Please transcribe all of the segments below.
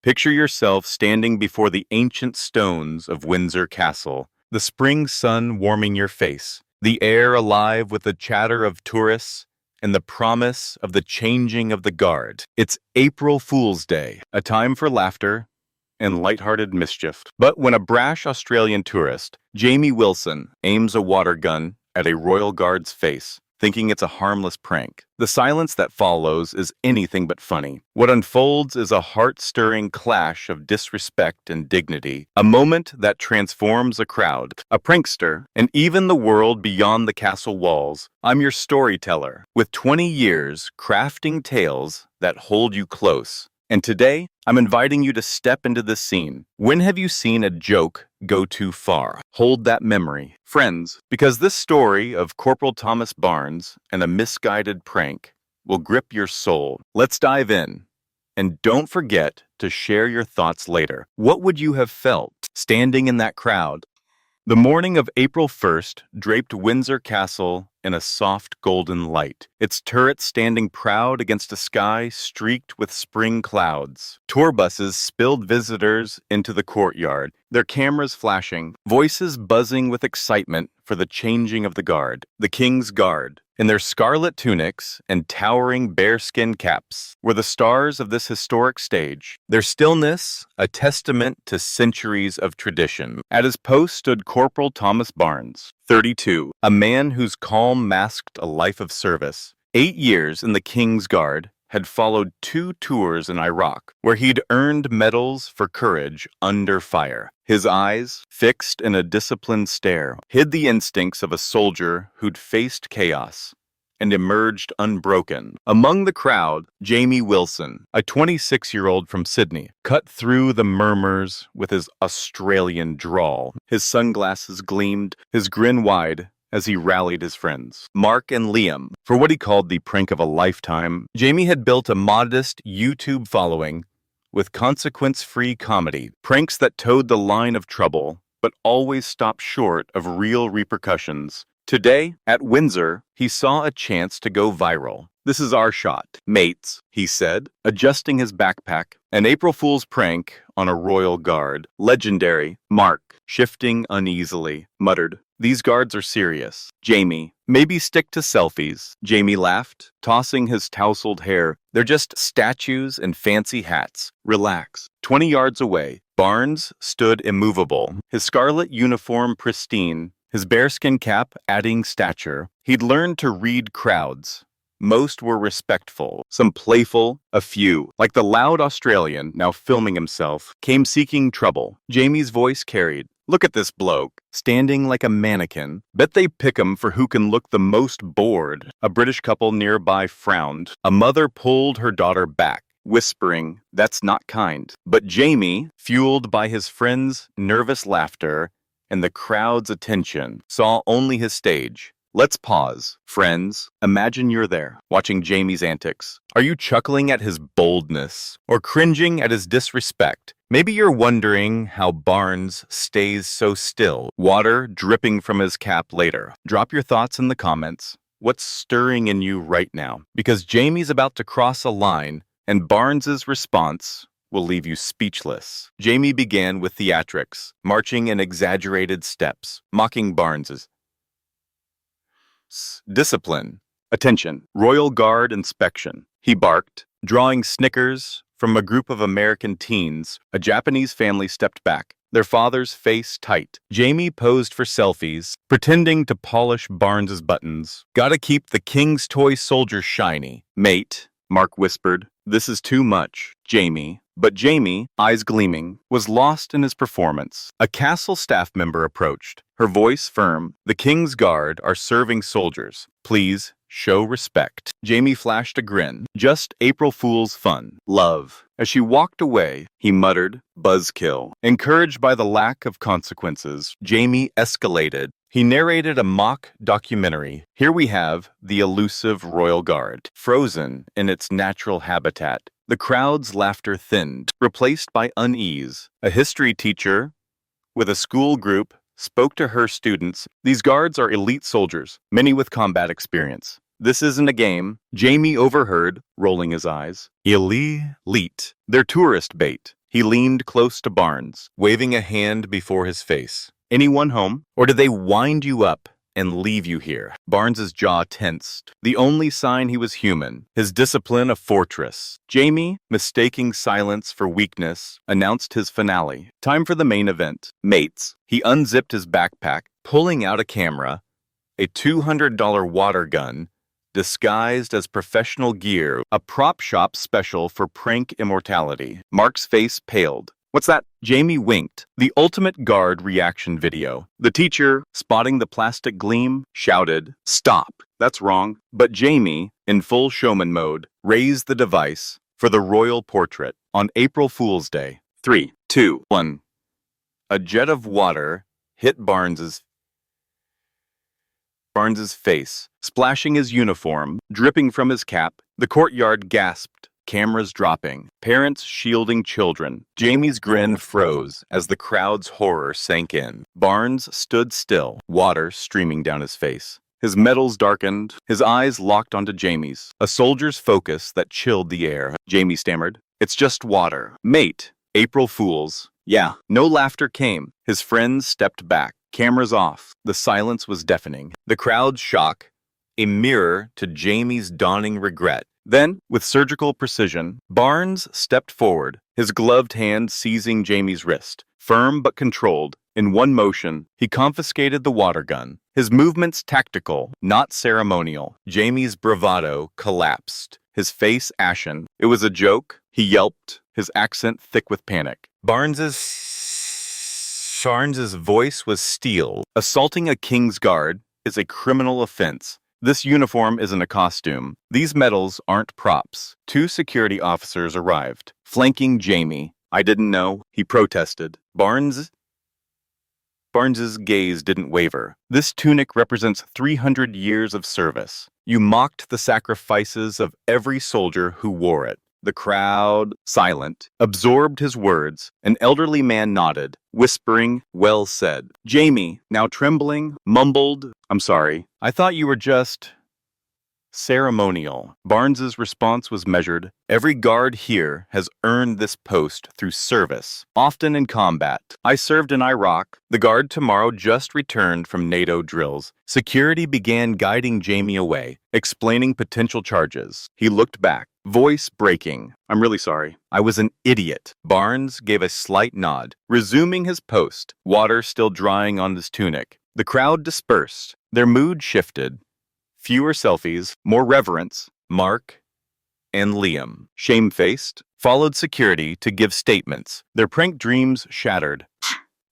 Picture yourself standing before the ancient stones of Windsor Castle, the spring sun warming your face, the air alive with the chatter of tourists, and the promise of the changing of the guard. It's April Fool's Day, a time for laughter and lighthearted mischief. But when a brash Australian tourist, Jamie Wilson, aims a water gun at a royal guard's face, thinking it's a harmless prank, the silence that follows is anything but funny. What unfolds is a heart-stirring clash of disrespect and dignity, a moment that transforms a crowd, a prankster, and even the world beyond the castle walls. I'm your storyteller, with 20 years crafting tales that hold you close. And today, I'm inviting you to step into this scene. When have you seen a joke go too far? Hold that memory, friends, because this story of Corporal Thomas Barnes and a misguided prank will grip your soul. Let's dive in. And don't forget to share your thoughts later. What would you have felt standing in that crowd? The morning of April 1st draped Windsor Castle in a soft golden light, its turrets standing proud against a sky streaked with spring clouds. Tour buses spilled visitors into the courtyard, their cameras flashing, voices buzzing with excitement for the changing of the guard. The King's Guard, in their scarlet tunics and towering bearskin caps, were the stars of this historic stage, their stillness a testament to centuries of tradition. At his post stood Corporal Thomas Barnes, 32, a man whose calm masked a life of service. 8 years in the King's Guard had followed 2 tours in Iraq, where he'd earned medals for courage under fire. His eyes, fixed in a disciplined stare, hid the instincts of a soldier who'd faced chaos and emerged unbroken. Among the crowd, Jamie Wilson, a 26-year-old from Sydney, cut through the murmurs with his Australian drawl. His sunglasses gleamed, his grin wide, as he rallied his friends, Mark and Liam. For what he called the prank of a lifetime, Jamie had built a modest YouTube following with consequence-free comedy, pranks that towed the line of trouble, but always stopped short of real repercussions. Today, at Windsor, he saw a chance to go viral. "This is our shot, mates," he said, adjusting his backpack. An April Fool's prank on a royal guard. Legendary. Mark, shifting uneasily, muttered, "These guards are serious." Jamie, "Maybe stick to selfies." Jamie laughed, tossing his tousled hair. "They're just statues and fancy hats. Relax." 20 yards away, Barnes stood immovable, his scarlet uniform pristine, his bearskin cap adding stature. He'd learned to read crowds. Most were respectful, some playful, a few, like the loud Australian, now filming himself, came seeking trouble. Jamie's voice carried, "Look at this bloke, standing like a mannequin. Bet they pick him for who can look the most bored." A British couple nearby frowned. A mother pulled her daughter back, whispering, "That's not kind." But Jamie, fueled by his friends' nervous laughter and the crowd's attention, saw only his stage. Let's pause, friends. Imagine you're there, watching Jamie's antics. Are you chuckling at his boldness or cringing at his disrespect? Maybe you're wondering how Barnes stays so still, water dripping from his cap later. Drop your thoughts in the comments. What's stirring in you right now? Because Jamie's about to cross a line, and Barnes's response will leave you speechless. Jamie began with theatrics, marching in exaggerated steps, mocking Barnes's discipline. "Attention, Royal Guard inspection," he barked, drawing snickers from a group of American teens. A Japanese family stepped back, their father's face tight. Jamie posed for selfies, pretending to polish Barnes's buttons. "Gotta keep the King's toy soldier shiny." "Mate," Mark whispered, "this is too much." But Jamie, eyes gleaming, was lost in his performance. A castle staff member approached, her voice firm. "The King's Guard are serving soldiers. Please show respect." Jamie flashed a grin. "Just April Fool's fun. Love." As she walked away, he muttered, "Buzzkill." Encouraged by the lack of consequences, Jamie escalated. He narrated a mock documentary. Here we have the elusive Royal Guard, frozen in its natural habitat. The crowd's laughter thinned, replaced by unease. A history teacher with a school group spoke to her students. "These guards are elite soldiers, many with combat experience. This isn't a game." Jamie overheard, rolling his eyes. "Elite. They're tourist bait." He leaned close to Barnes, waving a hand before his face. Anyone home? Or did they wind you up and leave you here? Barnes's jaw tensed. The only sign he was human, his discipline a fortress. Jamie, mistaking silence for weakness, announced his finale. Time for the main event. Mates. He unzipped his backpack, pulling out a camera, a $200 water gun, disguised as professional gear, a prop shop special for prank immortality. Mark's face paled. What's that? Jamie winked. The ultimate guard reaction video. The teacher, spotting the plastic gleam, shouted, "Stop! That's wrong." But Jamie, in full showman mode, raised the device for the royal portrait on April Fool's Day. 3, 2, 1. A jet of water hit Barnes's face, splashing his uniform, dripping from his cap. The courtyard gasped, cameras dropping, parents shielding children. Jamie's grin froze as the crowd's horror sank in. Barnes stood still, water streaming down his face. His metals darkened, his eyes locked onto Jamie's, a soldier's focus that chilled the air. Jamie stammered, "It's just water." "Mate, April Fools." Yeah. No laughter came. His friends stepped back. Cameras off. The silence was deafening. The crowd's shock, a mirror to Jamie's dawning regret. Then, with surgical precision, Barnes stepped forward, his gloved hand seizing Jamie's wrist. Firm but controlled, in one motion, he confiscated the water gun. His movements tactical, not ceremonial. Jamie's bravado collapsed, his face ashen. It was a joke. He yelped, his accent thick with panic. Barnes's voice was steel. Assaulting a king's guard is a criminal offense. This uniform isn't a costume. These medals aren't props. 2 security officers arrived, flanking Jamie. "I didn't know," he protested. Barnes's gaze didn't waver. "This tunic represents 300 years of service. You mocked the sacrifices of every soldier who wore it." The crowd, silent, absorbed his words. An elderly man nodded, whispering, "Well said." Jamie, now trembling, mumbled, "I'm sorry. I thought you were just ceremonial." Barnes's response was measured. "Every guard here has earned this post through service, often in combat. I served in Iraq. The guard tomorrow just returned from NATO drills." Security began guiding Jamie away, explaining potential charges. He looked back, voice breaking. "I'm really sorry. I was an idiot." Barnes gave a slight nod, resuming his post, water still drying on his tunic. The crowd dispersed. Their mood shifted. Fewer selfies, more reverence. Mark and Liam, shamefaced, followed security to give statements. Their prank dreams shattered.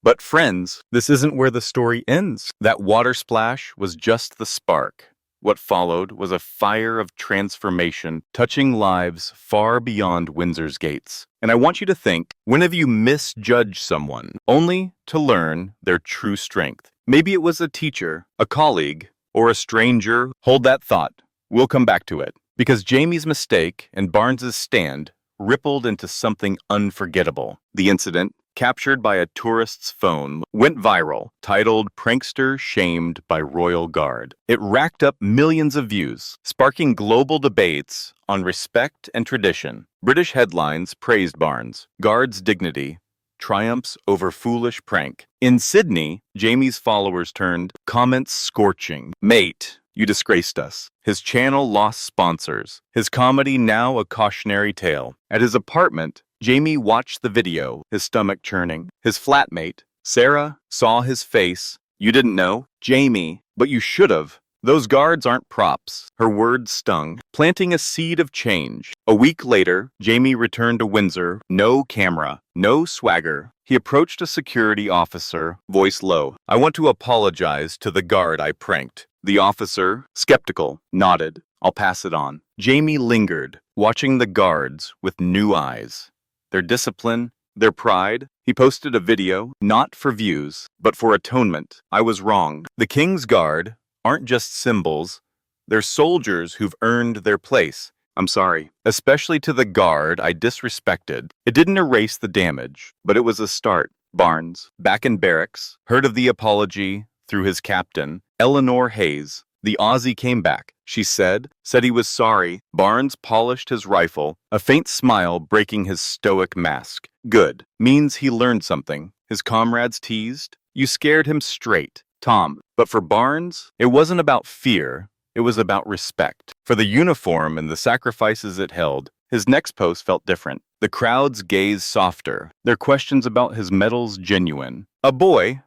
But friends, this isn't where the story ends. That water splash was just the spark. What followed was a fire of transformation, touching lives far beyond Windsor's gates. And I want you to think, when have you misjudged someone, only to learn their true strength? Maybe it was a teacher, a colleague, or a stranger. Hold that thought. We'll come back to it. Because Jamie's mistake and Barnes's stand rippled into something unforgettable. The incident, captured by a tourist's phone, went viral, titled "Prankster Shamed by Royal Guard." It racked up millions of views, sparking global debates on respect and tradition. British headlines praised Barnes, guard's dignity, triumphs over foolish prank. In Sydney, Jamie's followers turned, comments scorching. "Mate, you disgraced us." His channel lost sponsors. His comedy now a cautionary tale. At his apartment, Jamie watched the video, his stomach churning. His flatmate, Sarah, saw his face. "You didn't know?" "Jamie, but you should've." "Those guards aren't props." Her words stung, planting a seed of change. A week later, Jamie returned to Windsor. No camera, no swagger. He approached a security officer, voice low. "I want to apologize to the guard I pranked." The officer, skeptical, nodded. "I'll pass it on." Jamie lingered, watching the guards with new eyes. Their discipline, their pride. He posted a video, not for views, but for atonement. "I was wrong. The King's Guard aren't just symbols. They're soldiers who've earned their place. I'm sorry, especially to the guard I disrespected." It didn't erase the damage, but it was a start. Barnes, back in barracks, heard of the apology through his captain, Eleanor Hayes. The Aussie came back, she said he was sorry. Barnes polished his rifle, a faint smile breaking his stoic mask. Good. Means he learned something. His comrades teased. You scared him straight, Tom. But for Barnes, it wasn't about fear. It was about respect. For the uniform and the sacrifices it held, his next post felt different. The crowd's gaze softer, their questions about his medals genuine. A boy,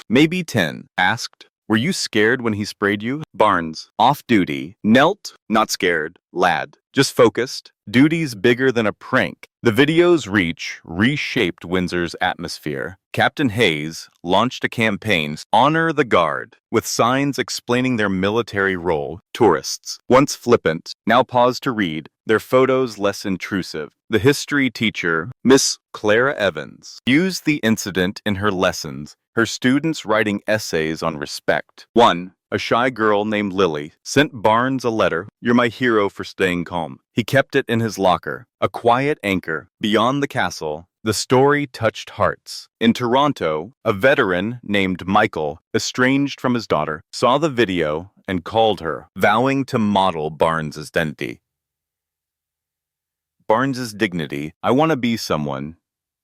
maybe 10, asked, "Were you scared when he sprayed you?" Barnes, off duty, knelt, not scared, lad, just focused. Duty's bigger than a prank. The video's reach reshaped Windsor's atmosphere. Captain Hayes launched a campaign, Honor the Guard, with signs explaining their military role. Tourists, once flippant, now paused to read, their photos less intrusive. The history teacher, Miss Clara Evans, used the incident in her lessons, her students writing essays on respect. One, a shy girl named Lily, sent Barnes a letter. "You're my hero for staying calm." He kept it in his locker, a quiet anchor. Beyond the castle, the story touched hearts. In Toronto, a veteran named Michael, estranged from his daughter, saw the video and called her, vowing to model Barnes's identity. Barnes's dignity. "I want to be someone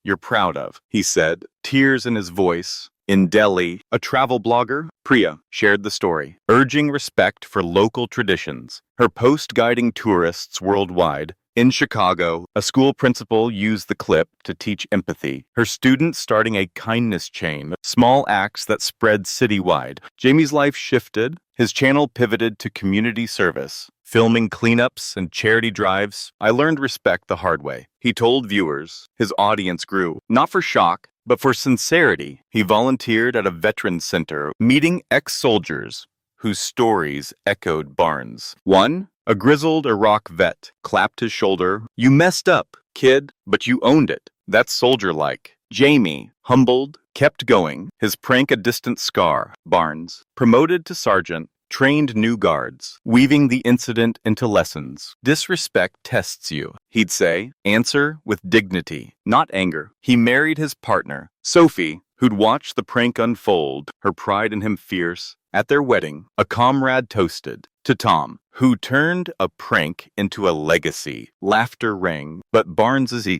you're proud of," he said, tears in his voice. In Delhi, a travel blogger, Priya, shared the story, urging respect for local traditions, her post guiding tourists worldwide. In Chicago, a school principal used the clip to teach empathy, her students starting a kindness chain, small acts that spread citywide. Jamie's life shifted. His channel pivoted to community service, filming cleanups and charity drives. "I learned respect the hard way," he told viewers. His audience grew, not for shock, but for sincerity. He volunteered at a veterans center, meeting ex-soldiers whose stories echoed Barnes. One, a grizzled Iraq vet, clapped his shoulder. "You messed up, kid, but you owned it. That's soldier-like." Jamie, humbled, kept going, his prank a distant scar. Barnes, promoted to sergeant, trained new guards, weaving the incident into lessons. "Disrespect tests you," he'd say. "Answer with dignity, not anger." He married his partner, Sophie, who'd watched the prank unfold, her pride in him fierce. At their wedding, a comrade toasted to Tom, who turned a prank into a legacy. Laughter rang, but Barnes's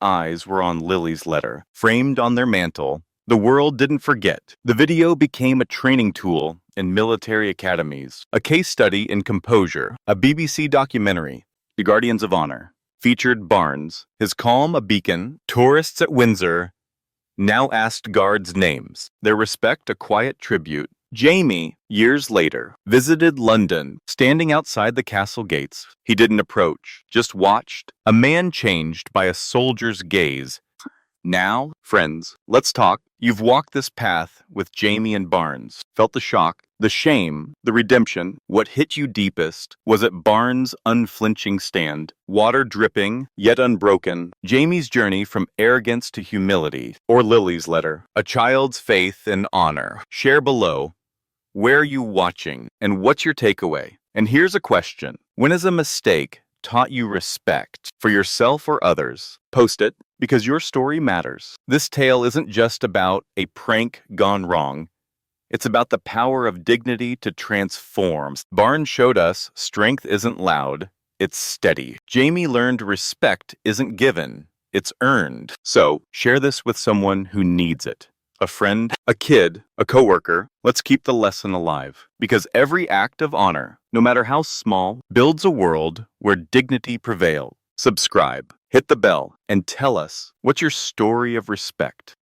eyes were on Lily's letter, framed on their mantle. The world didn't forget. The video became a training tool in military academies, a case study in composure. A BBC documentary, The Guardians of Honor, featured Barnes, his calm a beacon. Tourists at Windsor now asked guards' names, their respect a quiet tribute. Jamie, years later, visited London, standing outside the castle gates. He didn't approach, just watched, a man changed by a soldier's gaze. "Now, friends, let's talk. You've walked this path with Jamie and Barnes. Felt the shock, the shame, the redemption. What hit you deepest was at Barnes' unflinching stand, water dripping, yet unbroken. Jamie's journey from arrogance to humility, or Lily's letter, a child's faith and honor. Share below. Where are you watching, and what's your takeaway? And here's a question. When is a mistake taught you respect for yourself or others? Post it, because your story matters. This tale isn't just about a prank gone wrong. It's about the power of dignity to transform. Barnes showed us strength isn't loud, it's steady. Jamie learned respect isn't given, it's earned. So, share this with someone who needs it. A friend, a kid, a coworker. Let's keep the lesson alive. Because every act of honor, no matter how small, builds a world where dignity prevails. Subscribe, hit the bell, and tell us what's your story of respect.